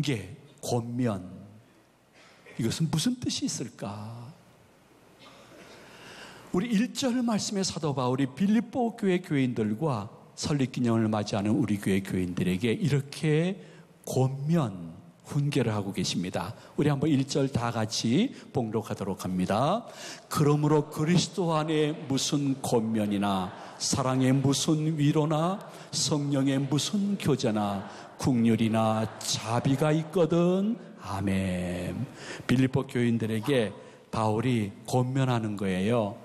훈계, 권면, 이것은 무슨 뜻이 있을까? 우리 1절 말씀의 사도 바울이 빌립보 교회 교인들과 설립기념을 맞이하는 우리 교회 교인들에게 이렇게 권면, 훈계를 하고 계십니다. 우리 한번 1절 다 같이 봉독하도록 합니다. 그러므로 그리스도 안에 무슨 권면이나 사랑의 무슨 위로나 성령의 무슨 교제나 긍휼이나 자비가 있거든. 아멘. 빌립보 교인들에게 바울이 권면하는 거예요.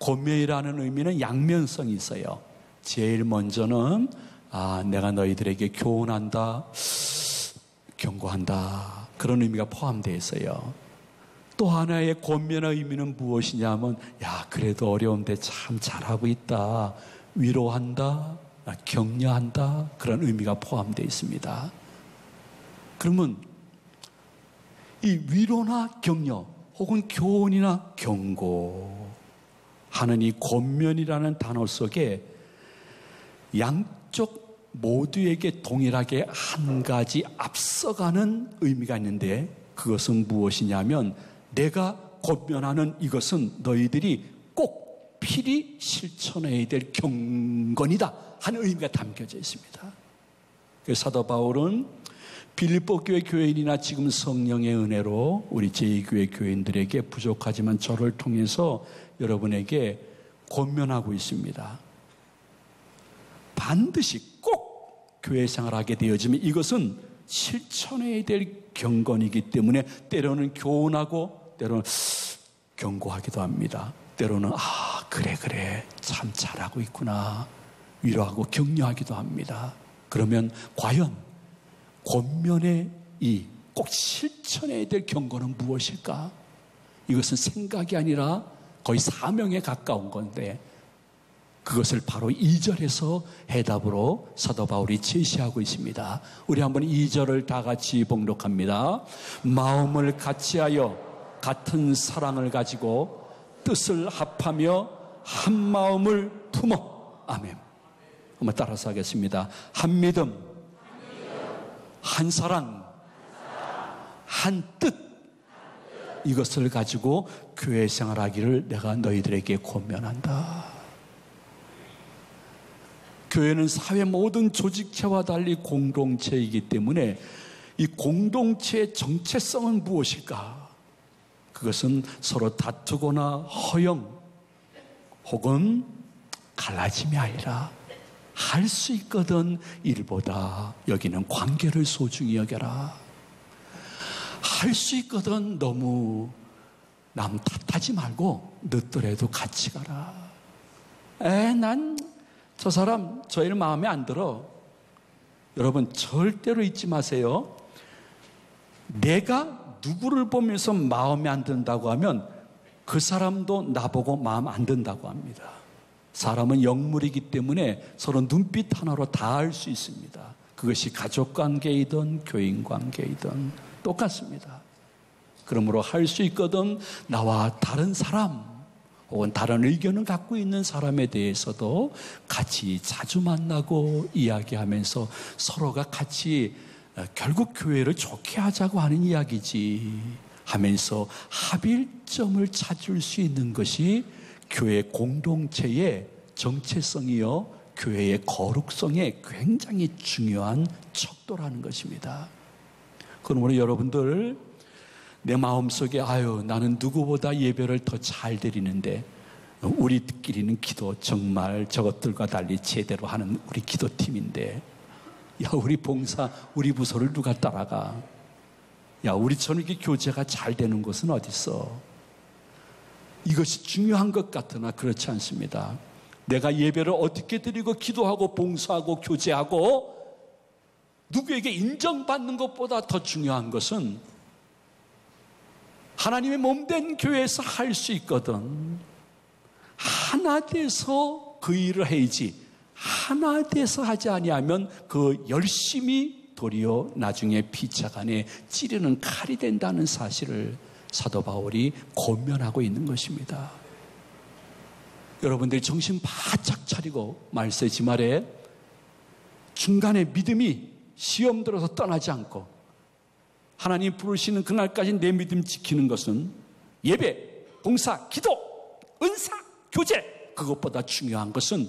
권면이라는 의미는 양면성이 있어요. 제일 먼저는 내가 너희들에게 교훈한다, 경고한다, 그런 의미가 포함되어 있어요. 또 하나의 권면의 의미는 무엇이냐면 그래도 어려운데 참 잘하고 있다, 위로한다, 격려한다, 그런 의미가 포함되어 있습니다. 그러면 이 위로나 격려 혹은 교훈이나 경고 하는 이 권면이라는 단어 속에 양쪽 모두에게 동일하게 한 가지 앞서가는 의미가 있는데, 그것은 무엇이냐면 내가 권면하는 이것은 너희들이 꼭 필히 실천해야 될 경건이다 하는 의미가 담겨져 있습니다. 그래서 사도 바울은 빌립보 교회 교인이나 지금 성령의 은혜로 우리 제2교회 교인들에게 부족하지만 저를 통해서 여러분에게 권면하고 있습니다. 반드시 꼭 교회 생활하게 되어지면 이것은 실천해야 될 경건이기 때문에 때로는 교훈하고 때로는 경고하기도 합니다. 때로는 그래 참 잘하고 있구나 위로하고 격려하기도 합니다. 그러면 과연 권면의 이 꼭 실천해야 될 경고는 무엇일까? 이것은 생각이 아니라 거의 사명에 가까운 건데, 그것을 바로 2절에서 해답으로 사도 바울이 제시하고 있습니다. 우리 한번 2절을 다 같이 봉독합니다. 마음을 같이하여 같은 사랑을 가지고 뜻을 합하며 한 마음을 품어. 아멘. 한번 따라서 하겠습니다. 한 믿음, 한 사랑, 한 뜻, 이것을 가지고 교회 생활하기를 내가 너희들에게 권면한다. 교회는 사회 모든 조직체와 달리 공동체이기 때문에 이 공동체의 정체성은 무엇일까? 그것은 서로 다투거나 허영 혹은 갈라짐이 아니라 할 수 있거든 일보다 여기는 관계를 소중히 여겨라. 할 수 있거든 너무 남 탓하지 말고 늦더라도 같이 가라. 난 저 사람 저 일 마음에 안 들어. 여러분 절대로 잊지 마세요. 내가 누구를 보면서 마음에 안 든다고 하면 그 사람도 나보고 마음 안 든다고 합니다. 사람은 영물이기 때문에 서로 눈빛 하나로 다 알 수 있습니다. 그것이 가족관계이든 교인관계이든 똑같습니다. 그러므로 할 수 있거든 나와 다른 사람 혹은 다른 의견을 갖고 있는 사람에 대해서도 같이 자주 만나고 이야기하면서 서로가 같이 결국 교회를 좋게 하자고 하는 이야기지 하면서 합일점을 찾을 수 있는 것이 교회 공동체의 정체성이요 교회의 거룩성에 굉장히 중요한 척도라는 것입니다. 그러므로 여러분들 내 마음속에 나는 누구보다 예배를 더 잘 드리는데 우리끼리는 기도 정말 저것들과 달리 제대로 하는 우리 기도팀인데 우리 봉사 우리 부서를 누가 따라가? 우리 저녁에 교제가 잘 되는 곳은 어디 있어? 이것이 중요한 것 같으나 그렇지 않습니다. 내가 예배를 어떻게 드리고 기도하고 봉사하고 교제하고 누구에게 인정받는 것보다 더 중요한 것은 하나님의 몸된 교회에서 할 수 있거든. 하나 돼서 그 일을 해야지. 하나 돼서 하지 아니하면 그 열심히 도리어 나중에 피차간에 찌르는 칼이 된다는 사실을 사도 바울이 권면하고 있는 것입니다. 여러분들이 정신 바짝 차리고 말세 지말에 중간에 믿음이 시험 들어서 떠나지 않고 하나님 부르시는 그날까지 내 믿음 지키는 것은 예배, 봉사, 기도, 은사, 교제, 그것보다 중요한 것은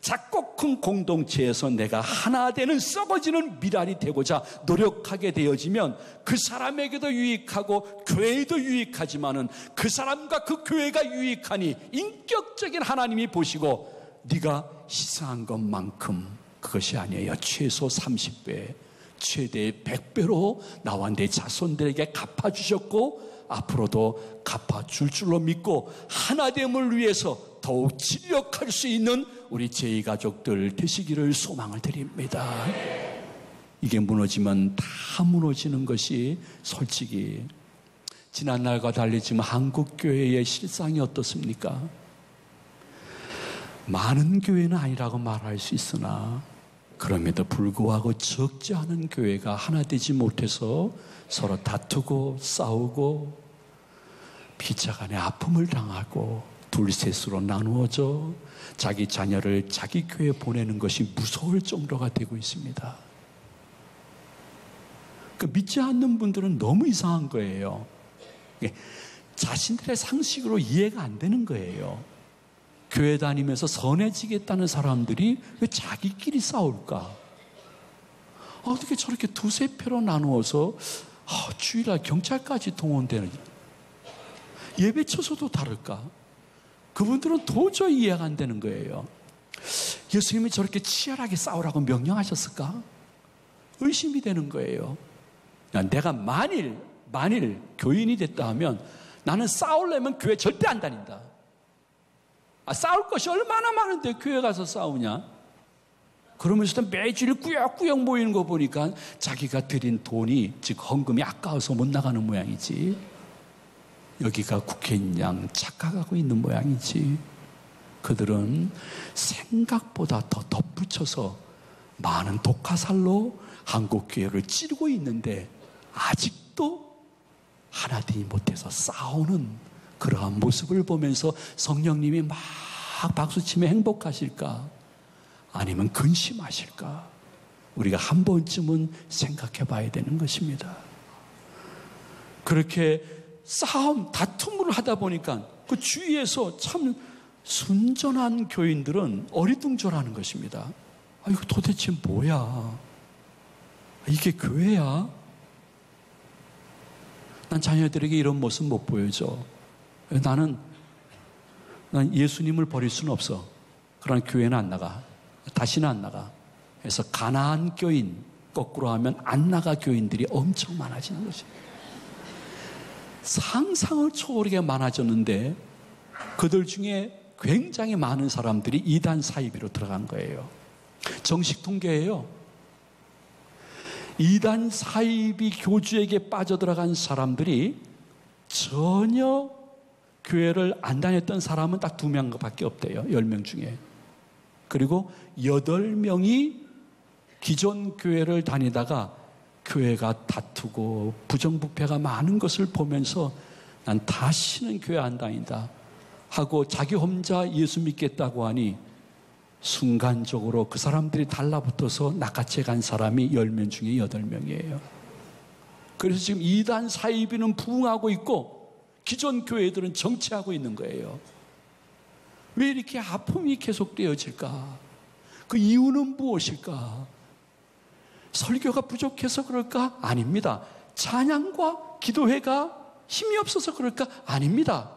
작고 큰 공동체에서 내가 하나 되는 썩어지는 미랄이 되고자 노력하게 되어지면 그 사람에게도 유익하고 교회에도 유익하지만은 그 사람과 그 교회가 유익하니 인격적인 하나님이 보시고 네가 희생한 것만큼 그것이 아니에요. 최소 30배, 최대 100배로 나와 내 자손들에게 갚아주셨고 앞으로도 갚아줄 줄로 믿고 하나됨을 위해서 더욱 진력할 수 있는 우리 제2가족들 되시기를 소망을 드립니다. 이게 무너지면 다 무너지는 것이 솔직히 지난날과 달리 지금 한국교회의 실상이 어떻습니까? 많은 교회는 아니라고 말할 수 있으나 그럼에도 불구하고 적지 않은 교회가 하나 되지 못해서 서로 다투고 싸우고 피차간에 아픔을 당하고 둘셋으로 나누어져 자기 자녀를 자기 교회에 보내는 것이 무서울 정도가 되고 있습니다. 그 믿지 않는 분들은 너무 이상한 거예요. 자신들의 상식으로 이해가 안 되는 거예요. 교회 다니면서 선해지겠다는 사람들이 왜 자기끼리 싸울까? 어떻게 저렇게 두세 표로 나누어서 주일날 경찰까지 동원되는 예배 처소도 다를까? 그분들은 도저히 이해가 안 되는 거예요. 예수님이 저렇게 치열하게 싸우라고 명령하셨을까? 의심이 되는 거예요. 내가 만일 교인이 됐다 하면 나는 싸우려면 교회 절대 안 다닌다. 싸울 것이 얼마나 많은데 교회 가서 싸우냐? 그러면서도 매주일 꾸역꾸역 모이는 거 보니까 자기가 드린 돈이, 즉 헌금이 아까워서 못 나가는 모양이지. 여기가 국회의원 양 착각하고 있는 모양이지. 그들은 생각보다 더 덧붙여서 많은 독화살로 한국교회를 찌르고 있는데 아직도 하나 되지 못해서 싸우는 그러한 모습을 보면서 성령님이 막 박수치며 행복하실까? 아니면 근심하실까? 우리가 한 번쯤은 생각해 봐야 되는 것입니다. 그렇게 싸움, 다툼을 하다 보니까 그 주위에서 참 순전한 교인들은 어리둥절하는 것입니다. 이거 도대체 뭐야? 이게 교회야? 난 자녀들에게 이런 모습 못 보여줘. 난 예수님을 버릴 수는 없어. 그러나 교회는 안 나가. 다시는 안 나가. 그래서 가나안 교인, 거꾸로 하면 안 나가 교인들이 엄청 많아지는 것이. 상상을 초월하게 많아졌는데 그들 중에 굉장히 많은 사람들이 이단 사이비로 들어간 거예요. 정식 통계예요. 이단 사이비 교주에게 빠져들어간 사람들이 전혀 교회를 안 다녔던 사람은 딱 2명밖에 없대요. 10명 중에. 그리고 8명이 기존 교회를 다니다가 교회가 다투고 부정부패가 많은 것을 보면서 난 다시는 교회 안 다닌다 하고 자기 혼자 예수 믿겠다고 하니 순간적으로 그 사람들이 달라붙어서 낚아채 간 사람이 10명 중에 8명이에요. 그래서 지금 이단 사이비는 부흥하고 있고 기존 교회들은 정체하고 있는 거예요. 왜 이렇게 아픔이 계속되어질까? 그 이유는 무엇일까? 설교가 부족해서 그럴까? 아닙니다. 찬양과 기도회가 힘이 없어서 그럴까? 아닙니다.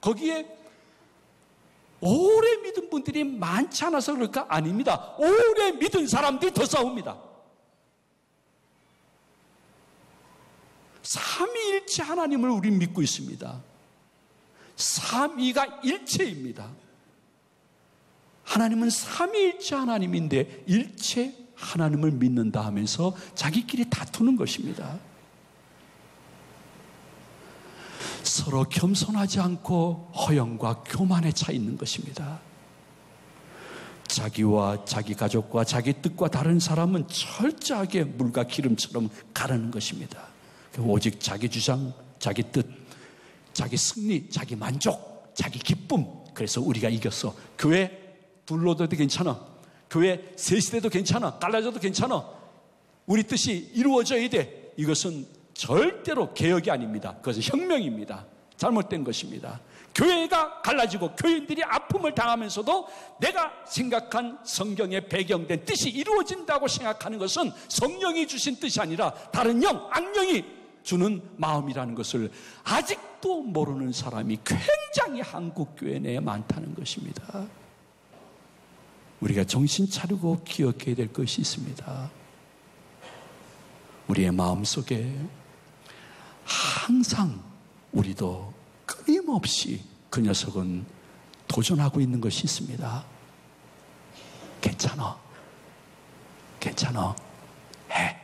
거기에 오래 믿은 분들이 많지 않아서 그럴까? 아닙니다. 오래 믿은 사람들이 더 싸웁니다. 삼위일체 하나님을 우리 믿고 있습니다. 삼위가 일체입니다. 하나님은 삼위일체 하나님인데 일체 하나님을 믿는다 하면서 자기끼리 다투는 것입니다. 서로 겸손하지 않고 허영과 교만에 차 있는 것입니다. 자기와 자기 가족과 자기 뜻과 다른 사람은 철저하게 물과 기름처럼 가르는 것입니다. 오직 자기 주장, 자기 뜻, 자기 승리, 자기 만족, 자기 기쁨. 그래서 우리가 이겼어. 교회 둘러도 괜찮아. 교회 셋이 돼도 괜찮아. 갈라져도 괜찮아. 우리 뜻이 이루어져야 돼. 이것은 절대로 개혁이 아닙니다. 그것은 혁명입니다. 잘못된 것입니다. 교회가 갈라지고 교인들이 아픔을 당하면서도 내가 생각한 성경에 배경된 뜻이 이루어진다고 생각하는 것은 성령이 주신 뜻이 아니라 다른 영, 악령이 주는 마음이라는 것을 아직도 모르는 사람이 굉장히 한국 교회 내에 많다는 것입니다. 우리가 정신 차리고 기억해야 될 것이 있습니다. 우리의 마음속에 항상 우리도 끊임없이 그 녀석은 도전하고 있는 것이 있습니다. 괜찮아. 해.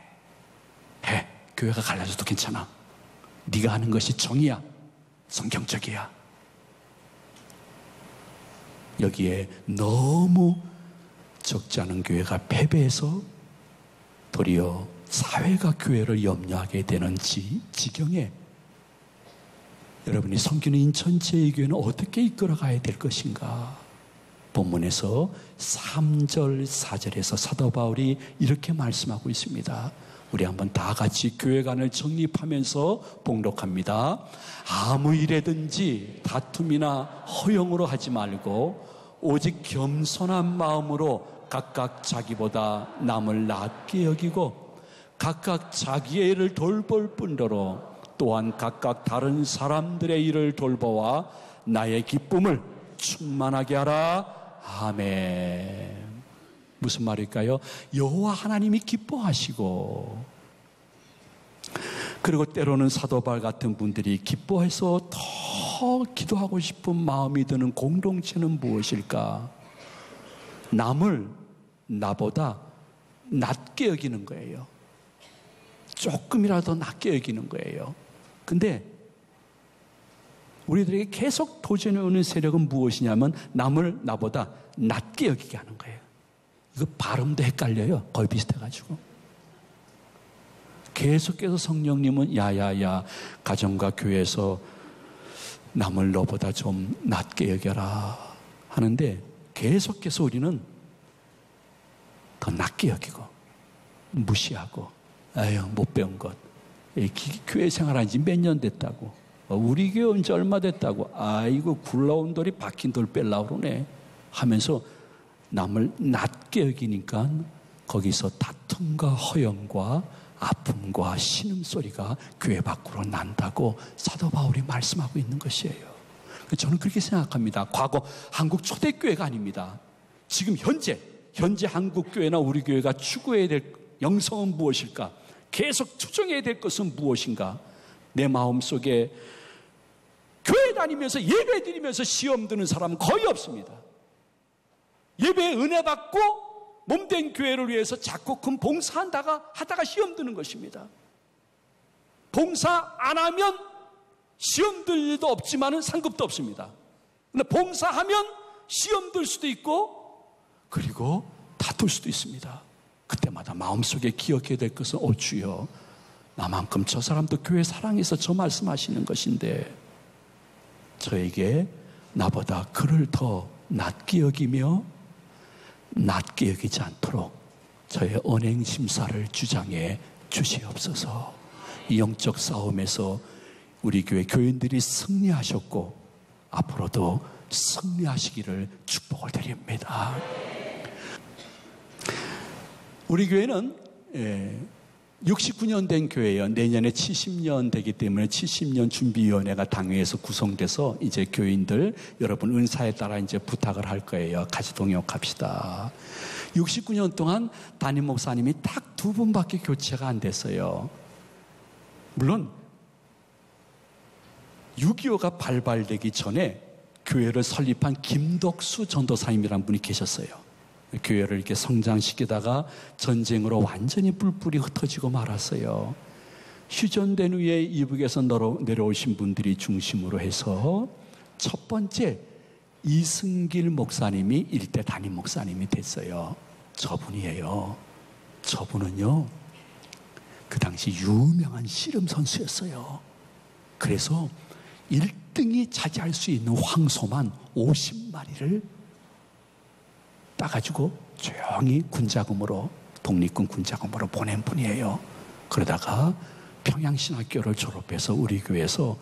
교회가 갈라져도 괜찮아. 네가 하는 것이 정의야. 성경적이야. 여기에 너무 적지 않은 교회가 패배해서 도리어 사회가 교회를 염려하게 되는 지경에 여러분이 섬기는 인천 제2교회는 어떻게 이끌어가야 될 것인가? 본문에서 3절, 4절에서 사도 바울이 이렇게 말씀하고 있습니다. 우리 한번 다 같이 교회관을 정립하면서 봉독합니다. 아무 일에든지 다툼이나 허용으로 하지 말고 오직 겸손한 마음으로 각각 자기보다 남을 낮게 여기고 각각 자기의 일을 돌볼 뿐더러 또한 각각 다른 사람들의 일을 돌보아 나의 기쁨을 충만하게 하라. 아멘. 무슨 말일까요? 여호와 하나님이 기뻐하시고, 그리고 때로는 사도 바울 같은 분들이 기뻐해서 더 기도하고 싶은 마음이 드는 공동체는 무엇일까? 남을 나보다 낮게 여기는 거예요. 조금이라도 낮게 여기는 거예요. 근데 우리들에게 계속 도전해 오는 세력은 무엇이냐면 남을 나보다 낮게 여기게 하는 거예요. 이거 발음도 헷갈려요. 거의 비슷해가지고. 계속해서 성령님은 야야야 가정과 교회에서 남을 너보다 좀 낮게 여겨라 하는데 계속해서 우리는 더 낮게 여기고 무시하고 아유 못 배운 것 교회 생활한 지 몇 년 됐다고 우리 교회 온 지 얼마 됐다고 아이고 굴러온 돌이 박힌 돌 뺄라고 그러네 하면서 남을 낮게 여기니까 거기서 다툼과 허영과 아픔과 신음소리가 교회 밖으로 난다고 사도 바울이 말씀하고 있는 것이에요. 저는 그렇게 생각합니다. 과거 한국 초대교회가 아닙니다. 지금 현재 한국 교회나 우리 교회가 추구해야 될 영성은 무엇일까? 계속 투정해야 될 것은 무엇인가? 내 마음속에 교회 다니면서 예배 드리면서 시험 드는 사람은 거의 없습니다. 예배에 은혜 받고 몸된 교회를 위해서 자꾸 큰 봉사하다가 시험 드는 것입니다. 봉사 안 하면 시험 들 일도 없지만은 상급도 없습니다. 근데 봉사하면 시험 들 수도 있고 그리고 다툴 수도 있습니다. 그때마다 마음속에 기억해야 될 것은 주여 나만큼 저 사람도 교회 사랑해서 저 말씀하시는 것인데 저에게 나보다 그를 더 낮게 여기며 낮게 여기지 않도록 저의 언행심사를 주장해 주시옵소서. 이 영적 싸움에서 우리 교회 교인들이 승리하셨고 앞으로도 승리하시기를 축복을 드립니다. 우리 교회는 69년 된 교회예요. 내년에 70년 되기 때문에 70년 준비위원회가 당회에서 구성돼서 이제 교인들 여러분 은사에 따라 이제 부탁을 할 거예요. 같이 동역합시다. 69년 동안 담임 목사님이 딱 2분밖에 교체가 안 됐어요. 물론 6.25가 발발되기 전에 교회를 설립한 김덕수 전도사님이라는 분이 계셨어요. 교회를 이렇게 성장시키다가 전쟁으로 완전히 뿔뿔이 흩어지고 말았어요. 휴전된 후에 이북에서 내려오신 분들이 중심으로 해서 첫 번째 이승길 목사님이 일대 담임 목사님이 됐어요. 저분이에요. 저분은요 그 당시 유명한 씨름 선수였어요. 그래서 1등이 차지할 수 있는 황소만 50마리를 따가지고 조용히 군자금으로 독립군 군자금으로 보낸 분이에요. 그러다가 평양신학교를 졸업해서 우리 교회에서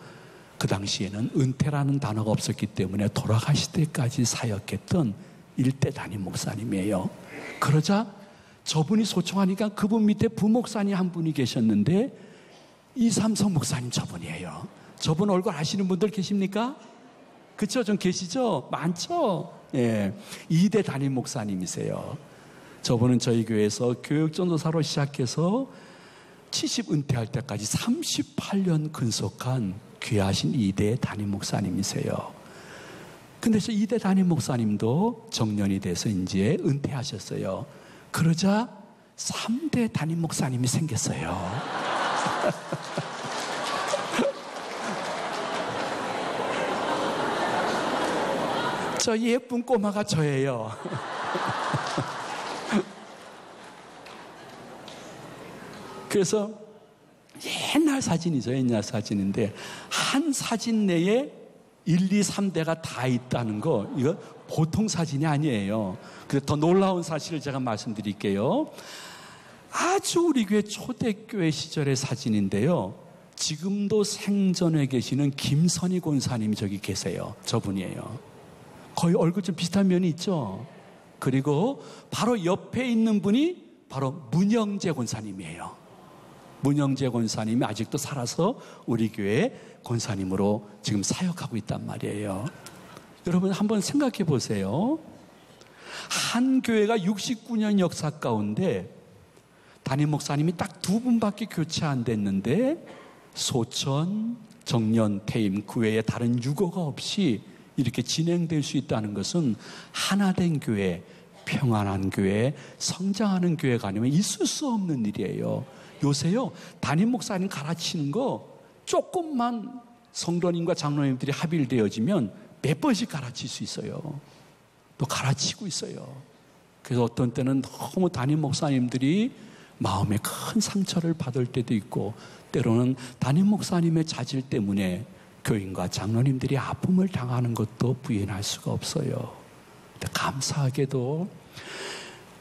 그 당시에는 은퇴라는 단어가 없었기 때문에 돌아가실 때까지 사역했던 일대 담임 목사님이에요. 그러자 저분이 소청하니까 그분 밑에 부목사님 한 분이 계셨는데 이삼성 목사님 저분이에요. 저분 얼굴 아시는 분들 계십니까? 그쵸? 좀 계시죠? 많죠? 예. 2대 담임 목사님이세요. 저분은 저희 교회에서 교육전도사로 시작해서 70 은퇴할 때까지 38년 근속한 귀하신 2대 담임 목사님이세요. 근데 저 2대 담임 목사님도 정년이 돼서 이제 은퇴하셨어요. 그러자 3대 담임 목사님이 생겼어요. 저 예쁜 꼬마가 저예요. 그래서 옛날 사진이죠. 옛날 사진인데 한 사진 내에 1, 2, 3대가 다 있다는 거, 이거 보통 사진이 아니에요. 그래서 더 놀라운 사실을 제가 말씀드릴게요. 아주 우리 교회 초대교회 시절의 사진인데요. 지금도 생전에 계시는 김선희 권사님이 저기 계세요. 저분이에요. 거의 얼굴 좀 비슷한 면이 있죠. 그리고 바로 옆에 있는 분이 바로 문영재 권사님이에요. 문영재 권사님이 아직도 살아서 우리 교회 권사님으로 지금 사역하고 있단 말이에요. 여러분 한번 생각해 보세요. 한 교회가 69년 역사 가운데 담임 목사님이 딱 2분밖에 교체 안 됐는데 소천, 정년, 퇴임 그 외에 다른 유고가 없이 이렇게 진행될 수 있다는 것은 하나된 교회, 평안한 교회, 성장하는 교회가 아니면 있을 수 없는 일이에요. 요새요, 담임 목사님 가르치는 거 조금만 성도님과 장로님들이 합의를 되어지면 몇 번씩 가르칠 수 있어요. 또 가르치고 있어요. 그래서 어떤 때는 너무 담임 목사님들이 마음에 큰 상처를 받을 때도 있고, 때로는 담임 목사님의 자질 때문에 교인과 장로님들이 아픔을 당하는 것도 부인할 수가 없어요. 근데 감사하게도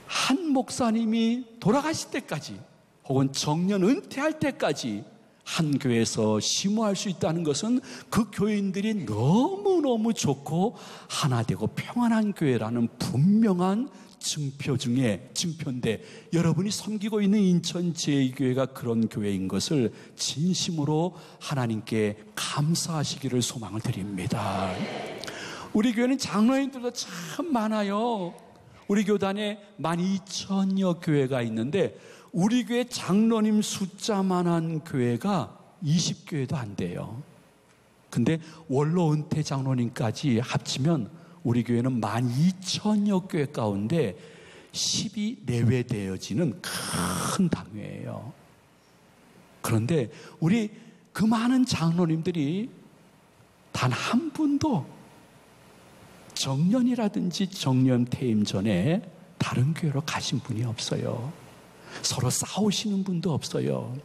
한 목사님이 돌아가실 때까지 혹은 정년 은퇴할 때까지 한 교회에서 심호할 수 있다는 것은 그 교인들이 너무너무 좋고 하나 되고 평안한 교회라는 분명한 증표 중에 증표인데, 여러분이 섬기고 있는 인천 제2교회가 그런 교회인 것을 진심으로 하나님께 감사하시기를 소망을 드립니다. 우리 교회는 장로님들도 참 많아요. 우리 교단에 12,000여 교회가 있는데 우리 교회 장로님 숫자만한 교회가 20교회도 안 돼요. 근데 원로 은퇴 장로님까지 합치면 우리 교회는 12,000여 교회 가운데 10이 내외되어지는 큰 당회예요. 그런데 우리 그 많은 장로님들이 단 한 분도 정년이라든지 정년 퇴임 전에 다른 교회로 가신 분이 없어요. 서로 싸우시는 분도 없어요.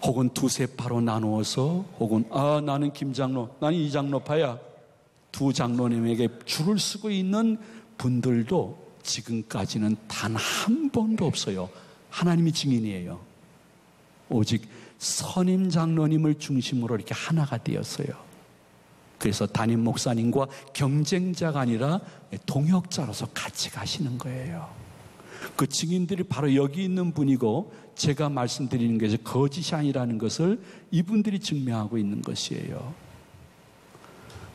혹은 두세 파로 나누어서 혹은 나는 김장로, 나는 이장로파야, 두 장로님에게 줄을 서고 있는 분들도 지금까지는 단 한 번도 없어요. 하나님이 증인이에요. 오직 선임 장로님을 중심으로 이렇게 하나가 되었어요. 그래서 담임 목사님과 경쟁자가 아니라 동역자로서 같이 가시는 거예요. 그 증인들이 바로 여기 있는 분이고, 제가 말씀드리는 것이 거짓이 아니라는 것을 이분들이 증명하고 있는 것이에요.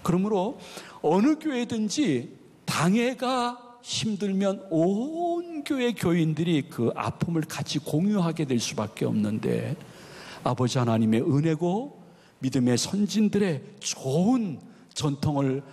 그러므로 어느 교회든지 당회가 힘들면 온 교회 교인들이 그 아픔을 같이 공유하게 될 수밖에 없는데, 아버지 하나님의 은혜고 믿음의 선진들의 좋은 전통을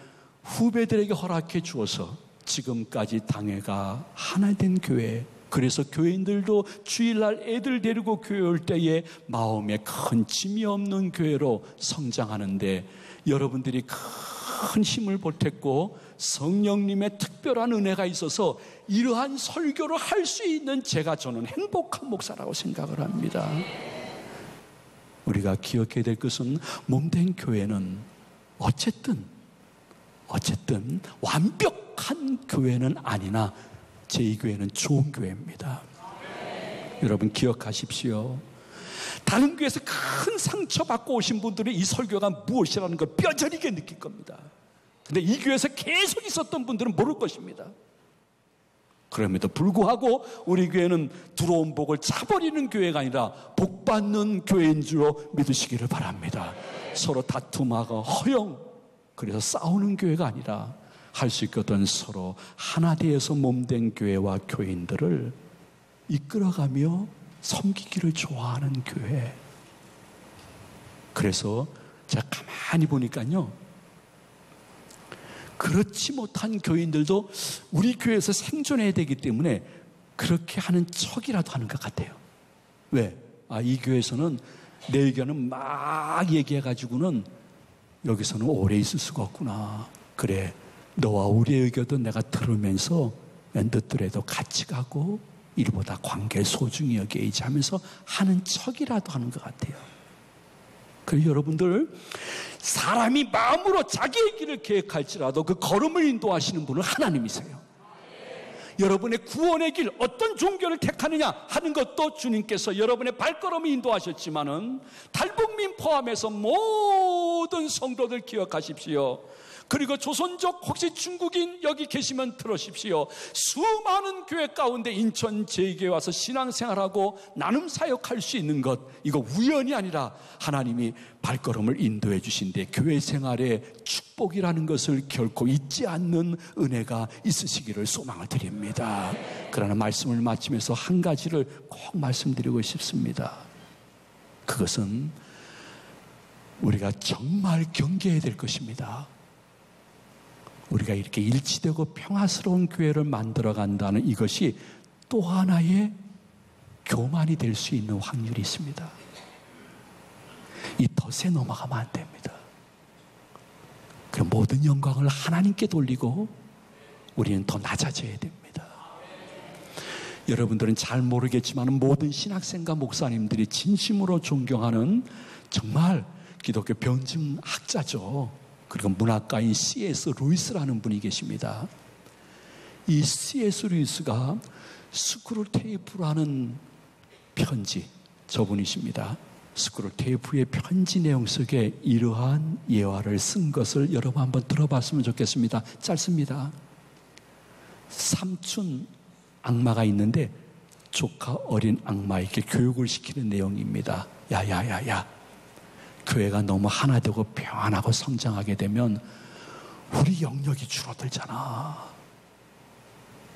후배들에게 허락해 주어서 지금까지 당회가 하나 된 교회, 그래서 교인들도 주일날 애들 데리고 교회 올 때에 마음에 큰 짐이 없는 교회로 성장하는데 여러분들이 큰 힘을 보탰고 성령님의 특별한 은혜가 있어서 이러한 설교를 할 수 있는 저는 행복한 목사라고 생각을 합니다. 우리가 기억해야 될 것은 몸된 교회는 어쨌든 완벽한 교회는 아니나 제2교회는 좋은 교회입니다. 여러분 기억하십시오. 다른 교회에서 큰 상처받고 오신 분들은 이 설교가 무엇이라는 걸 뼈저리게 느낄 겁니다. 근데 이 교회에서 계속 있었던 분들은 모를 것입니다. 그럼에도 불구하고 우리 교회는 들어온 복을 차버리는 교회가 아니라 복받는 교회인 줄로 믿으시기를 바랍니다. 서로 다툼하고 허영, 그래서 싸우는 교회가 아니라 할 수 있거든 서로 하나 되어서 몸된 교회와 교인들을 이끌어가며 섬기기를 좋아하는 교회. 그래서 제가 가만히 보니까요, 그렇지 못한 교인들도 우리 교회에서 생존해야 되기 때문에 그렇게 하는 척이라도 하는 것 같아요. 왜? 이 교회에서는 내 의견은 막 얘기해가지고는 여기서는 오래 있을 수가 없구나. 그래, 너와 우리의 의견도 내가 들으면서 늦더라도 같이 가고 일보다 관계를 소중히 여겨야지 하면서 하는 척이라도 하는 것 같아요. 그래서 여러분들, 사람이 마음으로 자기의 길을 계획할지라도 그 걸음을 인도하시는 분은 하나님이세요. 여러분의 구원의 길, 어떤 종교를 택하느냐 하는 것도 주님께서 여러분의 발걸음을 인도하셨지만은 탈북민 포함해서 모든 성도들 기억하십시오. 그리고 조선족 혹시 중국인 여기 계시면 들으십시오. 수많은 교회 가운데 인천 제교에 와서 신앙생활하고 나눔 사역할 수 있는 것, 이거 우연이 아니라 하나님이 발걸음을 인도해 주신데 교회 생활의 축복이라는 것을 결코 잊지 않는 은혜가 있으시기를 소망을 드립니다. 그러나 말씀을 마치면서 한 가지를 꼭 말씀드리고 싶습니다. 그것은 우리가 정말 경계해야 될 것입니다. 우리가 이렇게 일치되고 평화스러운 교회를 만들어 간다는 이것이 또 하나의 교만이 될 수 있는 확률이 있습니다. 이 덫에 넘어가면 안 됩니다. 그 모든 영광을 하나님께 돌리고 우리는 더 낮아져야 됩니다. 여러분들은 잘 모르겠지만 모든 신학생과 목사님들이 진심으로 존경하는 정말 기독교 변증학자죠. 그리고 문학가인 C.S. 루이스라는 분이 계십니다. 이 C.S. 루이스가 스크루테이프라는 편지, 저분이십니다. 스크루테이프의 편지 내용 속에 이러한 예화를 쓴 것을 여러분 한번 들어봤으면 좋겠습니다. 짧습니다. 삼촌 악마가 있는데 조카 어린 악마에게 교육을 시키는 내용입니다. 야야야야, 교회가 너무 하나 되고 평안하고 성장하게 되면 우리 영역이 줄어들잖아.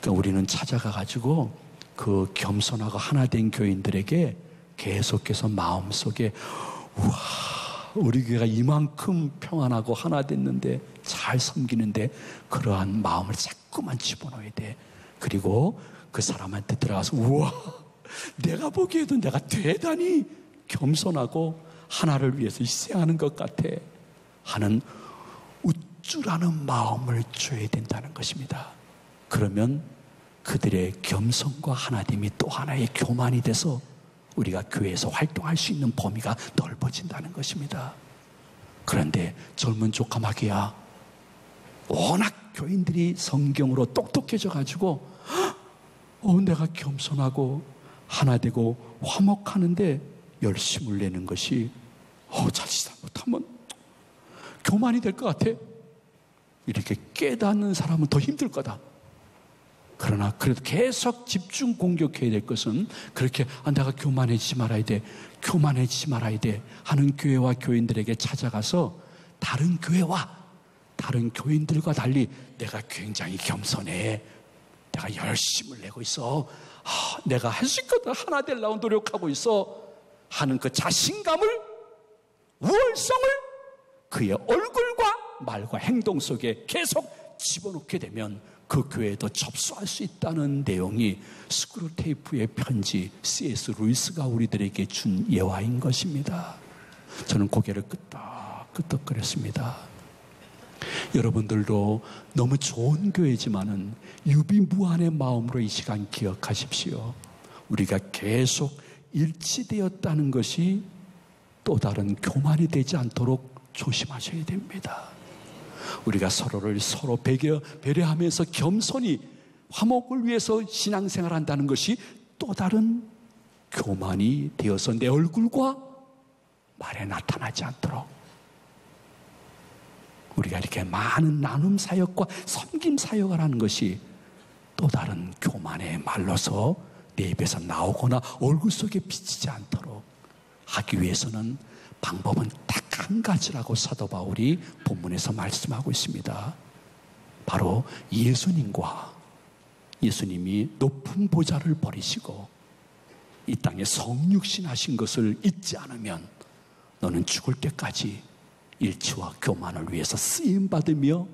그러니까 우리는 찾아가가지고 그 겸손하고 하나 된 교인들에게 계속해서 마음속에, 우와, 우리 교회가 이만큼 평안하고 하나 됐는데 잘 섬기는데 그러한 마음을 자꾸만 집어넣어야 돼. 그리고 그 사람한테 들어가서, 우와, 내가 보기에도 내가 대단히 겸손하고 하나를 위해서 희생하는 것 같아 하는 우쭐하는 마음을 줘야 된다는 것입니다. 그러면 그들의 겸손과 하나됨이 또 하나의 교만이 돼서 우리가 교회에서 활동할 수 있는 범위가 넓어진다는 것입니다. 그런데 젊은 조카마귀야, 워낙 교인들이 성경으로 똑똑해져 가지고 내가 겸손하고 하나 되고 화목하는데 열심을 내는 것이 자칫 잘못하면 교만이 될 것 같아. 이렇게 깨닫는 사람은 더 힘들 거다. 그러나 그래도 계속 집중 공격해야 될 것은 그렇게 내가 교만해지지 말아야 돼, 교만해지지 말아야 돼 하는 교회와 교인들에게 찾아가서 다른 교회와 다른 교인들과 달리 내가 굉장히 겸손해, 내가 열심을 내고 있어, 내가 할 수 있거든, 하나 되려고 노력하고 있어 하는 그 자신감을, 우월성을 그의 얼굴과 말과 행동 속에 계속 집어넣게 되면 그 교회에도 접수할 수 있다는 내용이 스크루테이프의 편지 C.S. 루이스가 우리들에게 준 예화인 것입니다. 저는 고개를 끄덕끄덕거렸습니다. 여러분들도 너무 좋은 교회지만은 유비무환의 마음으로 이 시간 기억하십시오. 우리가 계속 일치되었다는 것이 또 다른 교만이 되지 않도록 조심하셔야 됩니다. 우리가 서로를 서로 배려하면서 겸손히 화목을 위해서 신앙생활한다는 것이 또 다른 교만이 되어서 내 얼굴과 말에 나타나지 않도록 우리가 이렇게 많은 나눔 사역과 섬김 사역을 하는 것이 또 다른 교만의 말로서 내 입에서 나오거나 얼굴 속에 비치지 않도록 하기 위해서는 방법은 딱 한 가지라고 사도 바울이 본문에서 말씀하고 있습니다. 바로 예수님이 높은 보좌를 버리시고 이 땅에 성육신 하신 것을 잊지 않으면 너는 죽을 때까지 일치와 교만을 위해서 쓰임받으며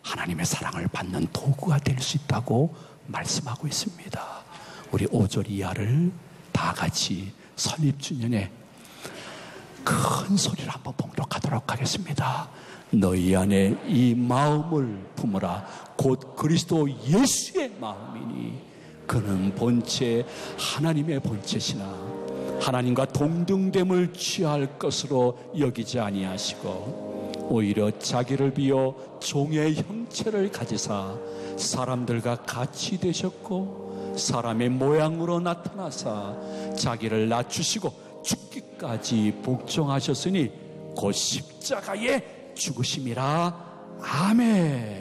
하나님의 사랑을 받는 도구가 될 수 있다고 말씀하고 있습니다. 우리 5절 이하를 다 같이 설립주년에 큰 소리를 한번 봉독하도록 하겠습니다. 너희 안에 이 마음을 품으라. 곧 그리스도 예수의 마음이니 그는 본체 하나님의 본체시나 하나님과 동등됨을 취할 것으로 여기지 아니하시고 오히려 자기를 비워 종의 형체를 가지사 사람들과 같이 되셨고 사람의 모양으로 나타나사 자기를 낮추시고 죽기까지 복종하셨으니 곧 십자가에 죽으심이라. 아멘.